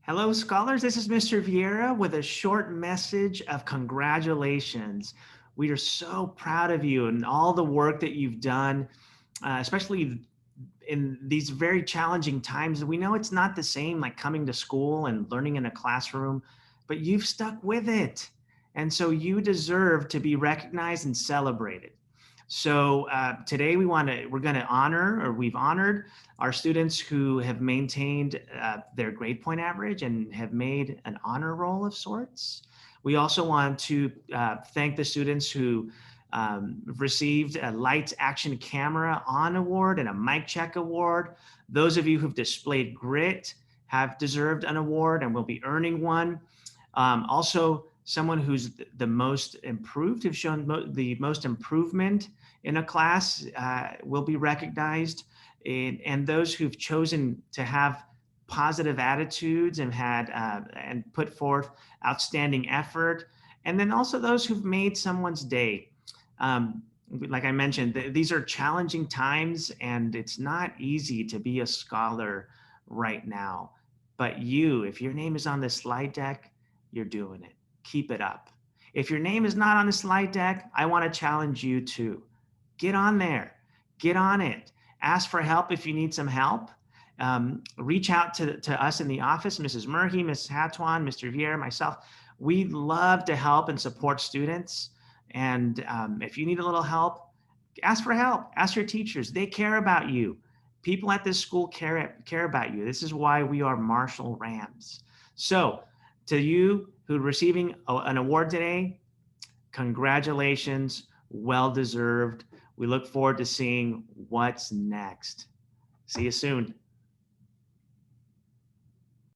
Hello, scholars. This is Mr. Vieira with a short message of congratulations. We are so proud of you and all the work that you've done, especially in these very challenging times. We know it's not the same like coming to school and learning in a classroom, but you've stuck with it. And so you deserve to be recognized and celebrated. So today we're going to honor, or we've honored our students who have maintained their grade point average and have made an honor roll of sorts. We also want to thank the students who received a Lights Action Camera On Award and a Mic Check Award. Those of you who've displayed grit have deserved an award and will be earning one. Also, someone who's the most improved, have shown the most improvement in a class will be recognized. And those who've chosen to have positive attitudes and had and put forth outstanding effort. And then also those who've made someone's day. Like I mentioned, these are challenging times and it's not easy to be a scholar right now. But you, if your name is on the slide deck, you're doing it. Keep it up. If your name is not on the slide deck, I want to challenge you to get on there, get on it. Ask for help if you need some help. Reach out to us in the office, Mrs. Murphy, Mrs. Hatwan, Mr. Vieira, myself. We love to help and support students. And if you need a little help, ask for help. Ask your teachers. They care about you. People at this school care about you. This is why we are Marshall Rams. So to you who are receiving an award today, congratulations, well deserved. We look forward to seeing what's next. See you soon.